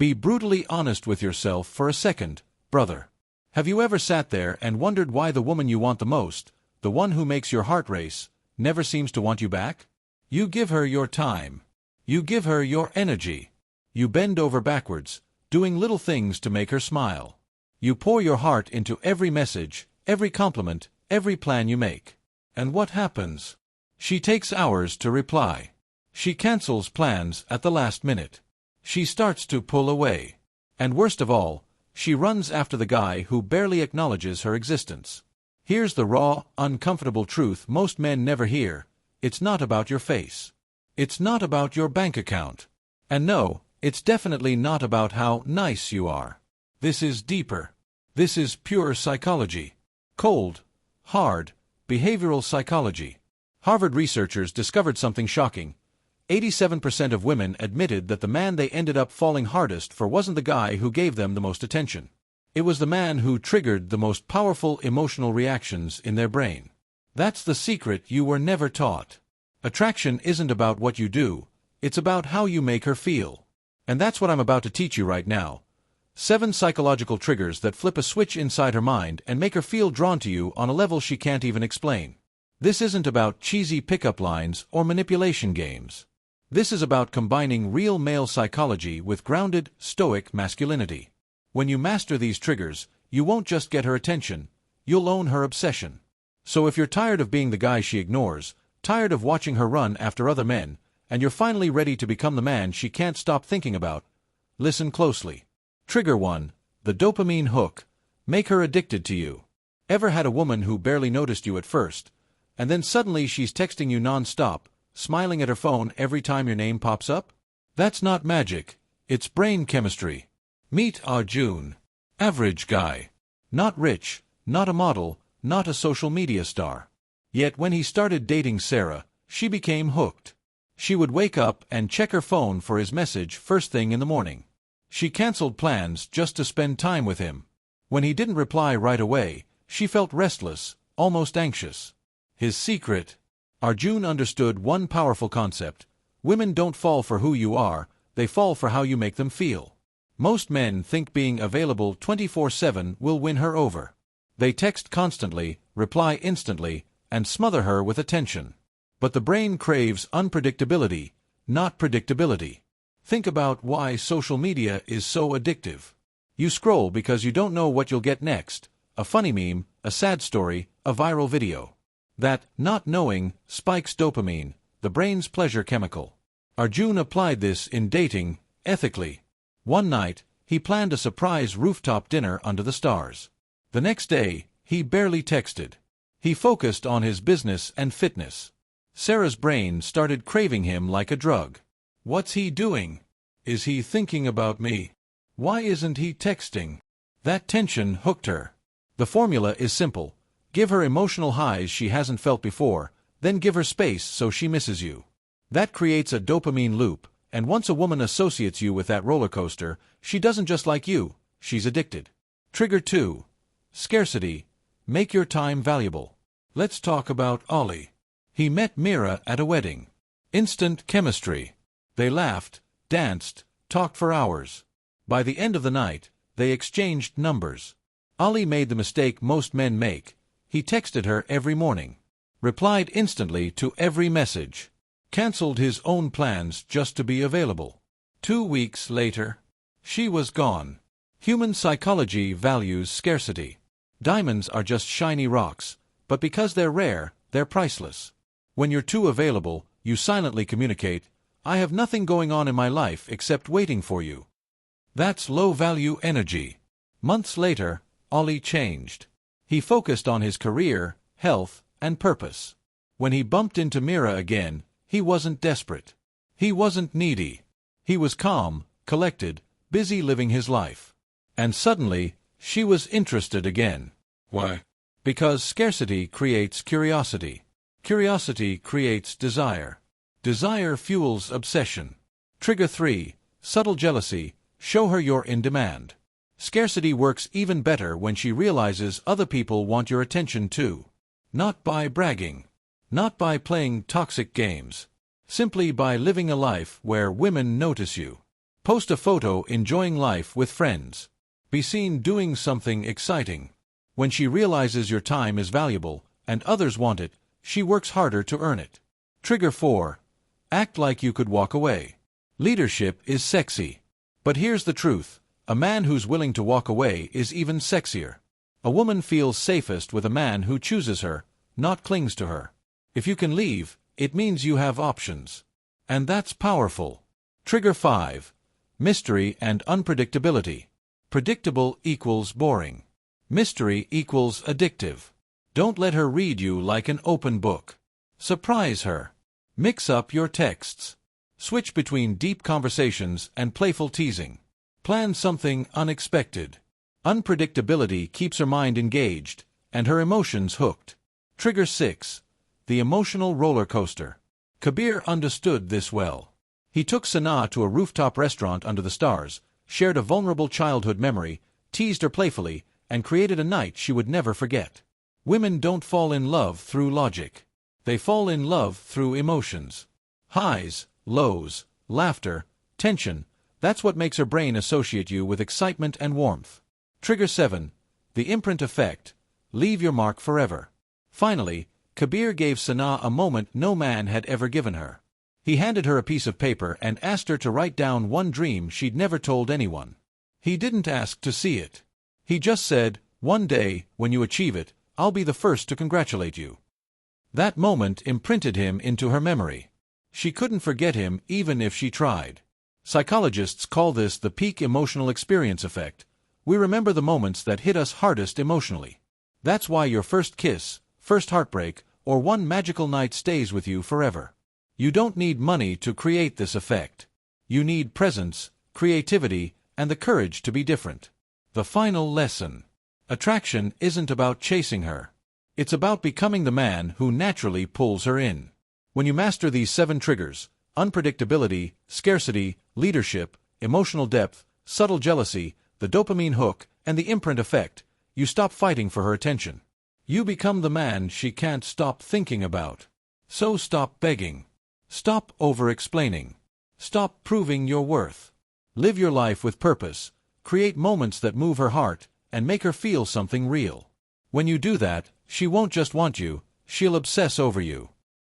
Be brutally honest with yourself for a second, brother. Have you ever sat there and wondered why the woman you want the most, the one who makes your heart race, never seems to want you back? You give her your time. You give her your energy. You bend over backwards, doing little things to make her smile. You pour your heart into every message, every compliment, every plan you make. And what happens? She takes hours to reply. She cancels plans at the last minute. She starts to pull away. And worst of all, she runs after the guy who barely acknowledges her existence. Here's the raw, uncomfortable truth most men never hear. It's not about your face. It's not about your bank account. And no, it's definitely not about how nice you are. This is deeper. This is pure psychology. Cold, hard, behavioral psychology. Harvard researchers discovered something shocking. 87% of women admitted that the man they ended up falling hardest for wasn't the guy who gave them the most attention. It was the man who triggered the most powerful emotional reactions in their brain. That's the secret you were never taught. Attraction isn't about what you do, it's about how you make her feel. And that's what I'm about to teach you right now. 7 psychological triggers that flip a switch inside her mind and make her feel drawn to you on a level she can't even explain. This isn't about cheesy pickup lines or manipulation games. This is about combining real male psychology with grounded, stoic masculinity. When you master these triggers, you won't just get her attention, you'll own her obsession. So if you're tired of being the guy she ignores, tired of watching her run after other men, and you're finally ready to become the man she can't stop thinking about, listen closely. Trigger 1. The dopamine hook. Make her addicted to you. Ever had a woman who barely noticed you at first, and then suddenly she's texting you non-stop, smiling at her phone every time your name pops up? That's not magic, it's brain chemistry. Meet Arjun. Average guy. Not rich, not a model, not a social media star. Yet when he started dating Sarah, she became hooked. She would wake up and check her phone for his message first thing in the morning. She canceled plans just to spend time with him. When he didn't reply right away, she felt restless, almost anxious. His secret? Arjun understood one powerful concept. Women don't fall for who you are, they fall for how you make them feel. Most men think being available 24/7 will win her over. They text constantly, reply instantly, and smother her with attention. But the brain craves unpredictability, not predictability. Think about why social media is so addictive. You scroll because you don't know what you'll get next. A funny meme, a sad story, a viral video. That not knowing spikes dopamine, the brain's pleasure chemical. Arjun applied this in dating, ethically. One night, he planned a surprise rooftop dinner under the stars. The next day, he barely texted. He focused on his business and fitness. Sarah's brain started craving him like a drug. What's he doing? Is he thinking about me? Why isn't he texting? That tension hooked her. The formula is simple. Give her emotional highs she hasn't felt before, then give her space so she misses you. That creates a dopamine loop, and once a woman associates you with that roller coaster, she doesn't just like you, she's addicted. Trigger 2. Scarcity. Make your time valuable. Let's talk about Ollie. He met Mira at a wedding. Instant chemistry. They laughed, danced, talked for hours. By the end of the night, they exchanged numbers. Ollie made the mistake most men make. He texted her every morning. Replied instantly to every message. Cancelled his own plans just to be available. 2 weeks later, she was gone. Human psychology values scarcity. Diamonds are just shiny rocks, but because they're rare, they're priceless. When you're too available, you silently communicate, "I have nothing going on in my life except waiting for you." That's low-value energy. Months later, Ollie changed. He focused on his career, health, and purpose. When he bumped into Mira again, he wasn't desperate. He wasn't needy. He was calm, collected, busy living his life. And suddenly, she was interested again. Why? Because scarcity creates curiosity. Curiosity creates desire. Desire fuels obsession. Trigger 3. Subtle jealousy. Show her you're in demand. Scarcity works even better when she realizes other people want your attention too. Not by bragging. Not by playing toxic games. Simply by living a life where women notice you. Post a photo enjoying life with friends. Be seen doing something exciting. When she realizes your time is valuable, and others want it, she works harder to earn it. Trigger 4. Act like you could walk away. Leadership is sexy. But here's the truth. A man who's willing to walk away is even sexier. A woman feels safest with a man who chooses her, not clings to her. If you can leave, it means you have options. And that's powerful. Trigger 5. Mystery and unpredictability. Predictable equals boring. Mystery equals addictive. Don't let her read you like an open book. Surprise her. Mix up your texts. Switch between deep conversations and playful teasing. Plan something unexpected. Unpredictability keeps her mind engaged, and her emotions hooked. Trigger 6. The emotional roller coaster. Kabir understood this well. He took Sanaa to a rooftop restaurant under the stars, shared a vulnerable childhood memory, teased her playfully, and created a night she would never forget. Women don't fall in love through logic. They fall in love through emotions. Highs, lows, laughter, tension, that's what makes her brain associate you with excitement and warmth. Trigger 7. The imprint effect. Leave your mark forever. Finally, Kabir gave Sanaa a moment no man had ever given her. He handed her a piece of paper and asked her to write down one dream she'd never told anyone. He didn't ask to see it. He just said, "One day, when you achieve it, I'll be the first to congratulate you." That moment imprinted him into her memory. She couldn't forget him even if she tried. Psychologists call this the peak emotional experience effect. We remember the moments that hit us hardest emotionally. That's why your first kiss, first heartbreak, or one magical night stays with you forever. You don't need money to create this effect. You need presence, creativity, and the courage to be different. The final lesson. Attraction isn't about chasing her. It's about becoming the man who naturally pulls her in. When you master these 7 triggers, unpredictability, scarcity, leadership, emotional depth, subtle jealousy, the dopamine hook, and the imprint effect, you stop fighting for her attention. You become the man she can't stop thinking about. So stop begging. Stop over-explaining. Stop proving your worth. Live your life with purpose. Create moments that move her heart and make her feel something real. When you do that, she won't just want you, she'll obsess over you.